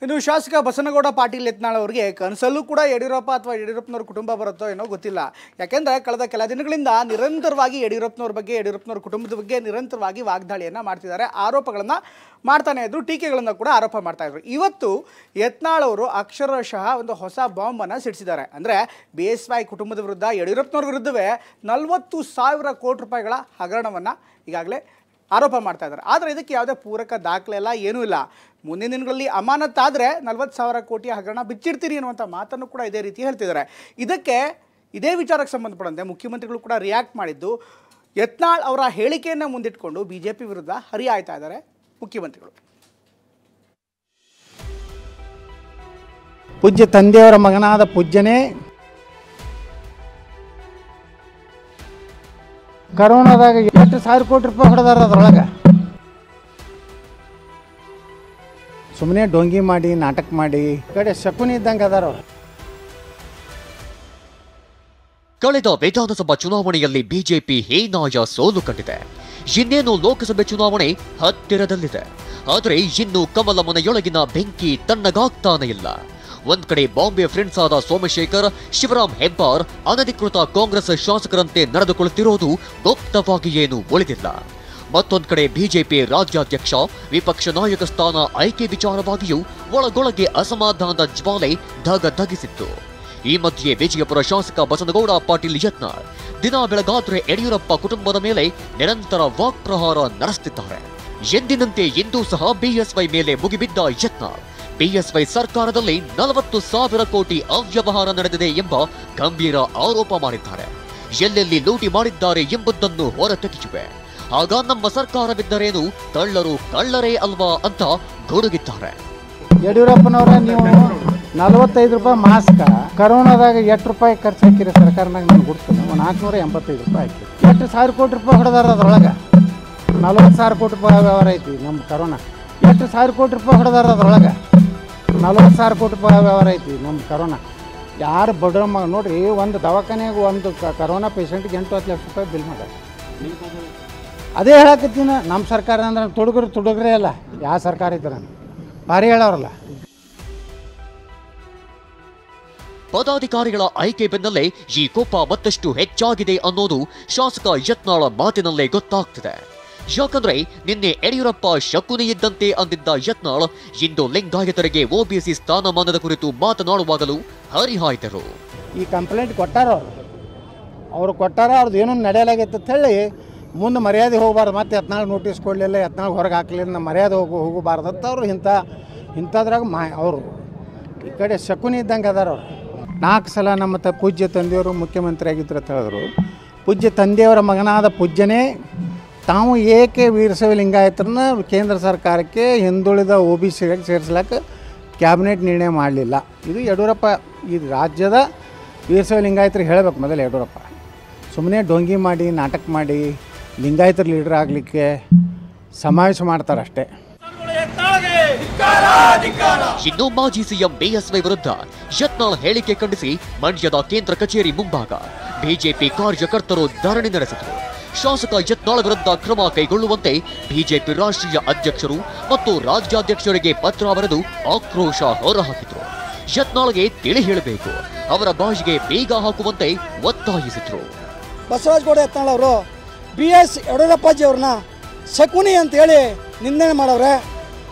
ಇನ್ನು ಶಾಸಕ ಬಸನಗೌಡ ಪಾಟೀಲ್ ಯತ್ನಾಳ್ ಅವರಿಗೆ ಕನಸಲ್ಲೂ ಕೂಡ ಯಡಿಯೂರಪ್ಪ ಅಥವಾ ಯಡಿಯೂರಪ್ಪನವರ ಕುಟುಂಬ ಬರುತ್ತೋ ಏನೋ ಗೊತ್ತಿಲ್ಲ. ಯಾಕೆಂದರೆ ಕಳೆದ ಕೆಲ ದಿನಗಳಿಂದ ನಿರಂತರವಾಗಿ ಯಡಿಯೂರಪ್ಪನವ್ರ ಬಗ್ಗೆ, ಯಡಿಯೂರಪ್ಪನವ್ರ ಕುಟುಂಬದ ಬಗ್ಗೆ ನಿರಂತರವಾಗಿ ವಾಗ್ದಾಳಿಯನ್ನು ಮಾಡ್ತಿದ್ದಾರೆ, ಆರೋಪಗಳನ್ನು ಮಾಡ್ತಾನೆ ಇದ್ರು, ಟೀಕೆಗಳನ್ನು ಕೂಡ ಆರೋಪ ಮಾಡ್ತಾ ಇದ್ರು. ಇವತ್ತು ಯತ್ನಾಳ್ ಅವರು ಅಕ್ಷರಶಃ ಒಂದು ಹೊಸ ಬಾಂಬನ್ನು ಸಿಡಿಸಿದ್ದಾರೆ. ಅಂದರೆ BSY ಕುಟುಂಬದ ವಿರುದ್ಧ, ಯಡಿಯೂರಪ್ಪನವ್ರ ವಿರುದ್ಧವೇ 40,000 ಕೋಟಿ ರೂಪಾಯಿಗಳ ಹಗರಣವನ್ನು ಈಗಾಗಲೇ ಆರೋಪ ಮಾಡ್ತಾ ಇದ್ದಾರೆ. ಆದರೆ ಇದಕ್ಕೆ ಯಾವುದೇ ಪೂರಕ ದಾಖಲೆ ಇಲ್ಲ, ಏನೂ ಇಲ್ಲ. ಮುಂದಿನ ದಿನಗಳಲ್ಲಿ ಅಮಾನತ್ತಾದರೆ 40,000 ಕೋಟಿ ಹಗರಣ ಬಿಚ್ಚಿಡ್ತೀರಿ ಅನ್ನುವಂಥ ಮಾತನ್ನು ಕೂಡ ಇದೇ ರೀತಿ ಹೇಳ್ತಿದ್ದಾರೆ. ಇದೇ ವಿಚಾರಕ್ಕೆ ಸಂಬಂಧಪಟ್ಟಂತೆ ಮುಖ್ಯಮಂತ್ರಿಗಳು ಕೂಡ ರಿಯಾಕ್ಟ್ ಮಾಡಿದ್ದು, ಯತ್ನಾಳ್ ಅವರ ಹೇಳಿಕೆಯನ್ನು ಮುಂದಿಟ್ಕೊಂಡು BJP ವಿರುದ್ಧ ಹರಿಹಾಯ್ತಾ ಇದ್ದಾರೆ ಮುಖ್ಯಮಂತ್ರಿಗಳು. ಪೂಜ್ಯ ತಂದೆಯವರ ಮಗನಾದ ಪೂಜ್ಯನೇ ಕರೋನಾದಾಗ 8,000 ಕೋಟಿ ರೂಪಾಯಿ ಹೊಡೆದಾರ. ಅದರೊಳಗೆ ಸುಮ್ಮನೆ ಡೊಂಗಿ ಮಾಡಿ, ನಾಟಕ ಮಾಡಿ, ಕಡೆ ಶಕುನಿ ಇದ್ದಂಗೆ ಅದಾರ ಅವರು. ಕಳೆದ ವಿಧಾನಸಭಾ ಚುನಾವಣೆಯಲ್ಲಿ ಬಿಜೆಪಿ ಹೀನಾಯ ಸೋಲು ಕಂಡಿದೆ. ಇನ್ನೇನು ಲೋಕಸಭೆ ಚುನಾವಣೆ ಹತ್ತಿರದಲ್ಲಿದೆ. ಆದರೆ ಇನ್ನು ಕಮಲ ಮನೆಯೊಳಗಿನ ಬೆಂಕಿ ತಣ್ಣಗಾಗ್ತಾನೆ ಇಲ್ಲ. ಒಂದ್ ಕಡೆ ಬಾಂಬೆ ಫ್ರೆಂಡ್ಸ್ ಆದ ಸೋಮಶೇಖರ್, ಶಿವರಾಮ್ ಹೆಬ್ಬಾರ್ ಅನಧಿಕೃತ ಕಾಂಗ್ರೆಸ್ ಶಾಸಕರಂತೆ ನಡೆದುಕೊಳ್ಳುತ್ತಿರುವುದು ಗುಪ್ತವಾಗಿ ಏನು ಉಳಿದಿಲ್ಲ. ಮತ್ತೊಂದು ಕಡೆ ಬಿಜೆಪಿ ರಾಜ್ಯಾಧ್ಯಕ್ಷ, ವಿಪಕ್ಷ ನಾಯಕ ಸ್ಥಾನ ಆಯ್ಕೆ ವಿಚಾರವಾಗಿಯೂ ಒಳಗೊಳಗೆ ಅಸಮಾಧಾನದ ಜ್ವಾಲೆ ಧಗಧಗಿಸಿತ್ತು. ಈ ಮಧ್ಯೆ ವಿಜಯಪುರ ಶಾಸಕ ಬಸನಗೌಡ ಪಾಟೀಲ್ ಯತ್ನಾಳ್ ದಿನ ಬೆಳಗಾದ್ರೆ ಯಡಿಯೂರಪ್ಪ ಕುಟುಂಬದ ಮೇಲೆ ನಿರಂತರ ವಾಕ್ಪ್ರಹಾರ ನಡೆಸುತ್ತಿದ್ದಾರೆ. ಎಂದಿನಂತೆ ಇಂದೂ ಸಹ BSY ಮೇಲೆ ಮುಗಿಬಿದ್ದ ಯತ್ನಾಳ್ BSY ಸರ್ಕಾರದಲ್ಲಿ 40,000 ಕೋಟಿ ಅವ್ಯವಹಾರ ನಡೆದಿದೆ ಎಂಬ ಗಂಭೀರ ಆರೋಪ ಮಾಡಿದ್ದಾರೆ. ಎಲ್ಲೆಲ್ಲಿ ಲೂಟಿ ಮಾಡಿದ್ದಾರೆ ಎಂಬುದನ್ನು ಹೊರತೆಗೆಯುವೆ. ಆಗ ನಮ್ಮ ಸರ್ಕಾರವಿದ್ದರೇನು, ಕಳ್ಳರು ಕಳ್ಳರೇ ಅಲ್ವಾ ಅಂತ ಗುಡುಗಿದ್ದಾರೆ. ಯಡಿಯೂರಪ್ಪನವರ ನೀವು 45 ರೂಪಾಯಿ ಮಾಸ್ಕ ಕರೋನಾದಾಗ 8 ರೂಪಾಯಿ ಖರ್ಚು ಹಾಕಿರಿ ಸರ್ಕಾರನಾಗ, ನಾನು ಗುಡ್ತೀನಿ 485 ರೂಪಾಯಿ ಹಾಕಿ 8,000 ಕೋಟಿ ರೂಪಾಯಿ ಹೊಡೆದಾರ. ಅದರೊಳಗೆ 40,000 ಕೋಟಿ ರೂಪಾಯಿ ವ್ಯವಹಾರ ಐತಿ. ನಮ್ಮ ಕರೋನಾ 8,000 ಕೋಟಿ ರೂಪಾಯಿ ಹೊಡೆದಾರ. ಅದರೊಳಗೆ 40,000 ಕೋಟಿ ರೂಪಾಯಿ ವ್ಯವಹಾರ ಐತಿ. ನಮ್ಮ ಕರೋನಾ ಯಾರು ಬಡ್ರ ಮಗ ನೋಡ್ರಿ, ಒಂದು ದವಾಖಾನೆಗೆ ಒಂದು ಕರೋನಾ ಪೇಷಂಟ್ಗೆ 8-10 ಲಕ್ಷ ರೂಪಾಯಿ ಬಿಲ್ ಮಾಡ್ಯಾರ. ಅದೇ ಹೇಳಕತ್ತೀನಿ, ನಮ್ಮ ಸರ್ಕಾರ ಅಂದ್ರೆ ತುಡುಗ್ರೆ ಅಲ್ಲ, ಯಾವ ಸರ್ಕಾರ ಇದ್ದಾರೆ ಭಾರಿ ಹೇಳೋರಲ್ಲ. ಪದಾಧಿಕಾರಿಗಳ ಆಯ್ಕೆ ಬೆನ್ನಲ್ಲೇ ಈ ಕೋಪ ಮತ್ತಷ್ಟು ಹೆಚ್ಚಾಗಿದೆ ಅನ್ನೋದು ಶಾಸಕ ಯತ್ನಾಳ ಮಾತಿನಲ್ಲೇ ಗೊತ್ತಾಗ್ತಿದೆ. ಯಾಕಂದ್ರೆ ನಿನ್ನೆ ಯಡಿಯೂರಪ್ಪ ಶಕುನಿ ಇದ್ದಂತೆ ಅಂದಿದ್ದ ಯತ್ನಾಳ್ ಇಂದು ಲಿಂಗಾಯತರಿಗೆ OBC ಸ್ಥಾನಮಾನದ ಕುರಿತು ಮಾತನಾಡುವಾಗಲೂ ಹರಿಹಾಯ್ದರು. ಈ ಕಂಪ್ಲೇಂಟ್ ಕೊಟ್ಟಾರ ಅವರು ಕೊಟ್ಟಾರ, ಅವ್ರದ್ದು ಏನೋ ನಡೆಯಲಾಗೈತೆ ಅಂತ ಹೇಳಿ ಮುಂದೆ ಮರ್ಯಾದೆ ಹೋಗಬಾರ್ದು, ಮತ್ತೆ ಯತ್ನಾಳ್ ನೋಟಿಸ್ ಕೊಡಲಿಲ್ಲ, ಯತ್ನಾಳ್ ಹೊರಗೆ ಹಾಕಲಿಲ್ಲ, ನಮ್ಮ ಮರ್ಯಾದೆ ಹೋಗಬಾರ್ದು ಅಂತ ಅವರು ಇಂಥದ್ರಾಗ ಅವರು ಈ ಕಡೆ ಶಕುನಿ ಇದ್ದಂಗೆ ಅದಾರ. ಅವರು 4 ಸಲ ನಮ್ಮ ಪೂಜ್ಯ ತಂದೆಯವರು ಮುಖ್ಯಮಂತ್ರಿ ಆಗಿದ್ರು ಅಂತ ಹೇಳಿದ್ರು. ಪೂಜ್ಯ ತಂದೆಯವರ ಮಗನಾದ ಪೂಜ್ಯನೇ ತಾವು ಏಕೆ ವೀರಶೈವ ಲಿಂಗಾಯತರನ್ನ ಕೇಂದ್ರ ಸರ್ಕಾರಕ್ಕೆ ಹಿಂದುಳಿದ OBCಗೆ ಸೇರಿಸ್ಲಿಕ್ಕೆ ಕ್ಯಾಬಿನೆಟ್ ನಿರ್ಣಯ ಮಾಡಲಿಲ್ಲ. ಇದು ಯಡಿಯೂರಪ್ಪ ಈ ರಾಜ್ಯದ ವೀರಶೈವ ಲಿಂಗಾಯತರಿಗೆ ಹೇಳಬೇಕು. ಮೊದಲು ಯಡಿಯೂರಪ್ಪ ಸುಮ್ಮನೆ ಡೊಂಗಿ ಮಾಡಿ, ನಾಟಕ ಮಾಡಿ, ಲಿಂಗಾಯತರ ಲೀಡರ್ ಆಗಲಿಕ್ಕೆ ಸಮಾವೇಶ ಮಾಡ್ತಾರಷ್ಟೇ. ಇನ್ನು ಮಾಜಿ ಸಿಎಂ BSY ವಿರುದ್ಧ ಯತ್ನಾಳ್ ಹೇಳಿಕೆ ಖಂಡಿಸಿ ಮಂಡ್ಯದ ಕೇಂದ್ರ ಕಚೇರಿ ಮುಂಭಾಗ ಬಿಜೆಪಿ ಕಾರ್ಯಕರ್ತರು ಧರಣಿ ನಡೆಸಿದರು. ಶಾಸಕ ಯತ್ನಾಳ್ ವಿರುದ್ಧ ಕ್ರಮ ಕೈಗೊಳ್ಳುವಂತೆ ಬಿಜೆಪಿ ರಾಷ್ಟ್ರೀಯ ಅಧ್ಯಕ್ಷರು ಮತ್ತು ರಾಜ್ಯಾಧ್ಯಕ್ಷರಿಗೆ ಪತ್ರ ಬರೆದು ಆಕ್ರೋಶ ಹೊರಹಾಕಿದರು. ಯತ್ನಾಳ್ಗೆ ತಿಳಿ ಹೇಳಬೇಕು, ಅವರ ಬಾಯಿಗೆ ಬೀಗ ಹಾಕುವಂತೆ ಒತ್ತಾಯಿಸಿದ್ರು. ಬಸವರಾಜಗೌಡ ಯತ್ನಾಳ್ ಅವರು BS ಯಡಿಯೂರಪ್ಪಾಜಿ ಅವ್ರನ್ನ ಶಕುನಿ ಅಂತೇಳಿ ನಿಂದನೆ ಮಾಡವ್ರೆ,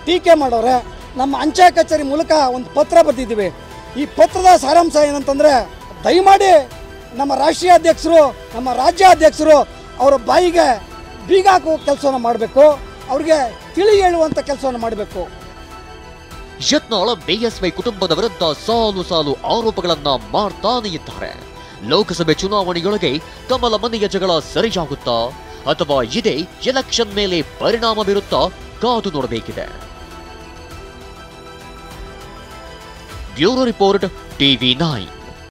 ಟೀಕೆ ಮಾಡವ್ರೆ. ನಮ್ಮ ಅಂಚೆ ಕಚೇರಿ ಮೂಲಕ ಒಂದು ಪತ್ರ ಬರೆದಿದ್ದೀವಿ. ಈ ಪತ್ರದ ಸಾರಾಂಶ ಏನಂತಂದರೆ, ದಯಮಾಡಿ ನಮ್ಮ ರಾಷ್ಟ್ರೀಯ ಅಧ್ಯಕ್ಷರು, ನಮ್ಮ ರಾಜ್ಯಾಧ್ಯಕ್ಷರು ಅವರ ಬಾಯಿಗೆ ಬೀಗ ಹಾಕುವ ಕೆಲಸವನ್ನು ಮಾಡಬೇಕು, ಅವ್ರಿಗೆ ತಿಳಿ ಹೇಳುವಂಥ ಕೆಲಸವನ್ನು ಮಾಡಬೇಕು. ಯತ್ನಾಳ್ BSY ಕುಟುಂಬದ ವಿರುದ್ಧ ಸಾಲು ಸಾಲು ಆರೋಪಗಳನ್ನ ಮಾಡ್ತಾನೆ ಇದ್ದಾರೆ. ಲೋಕಸಭೆ ಚುನಾವಣೆಯೊಳಗೆ ಕಮಲ ಮನೆಯ ಜಗಳ ಸರಿಯಾಗುತ್ತಾ ಅಥವಾ ಇದೇ ಎಲೆಕ್ಷನ್ ಮೇಲೆ ಪರಿಣಾಮ ಬೀರುತ್ತಾ ಕಾದು ನೋಡಬೇಕಿದೆ. Bureau report TV9.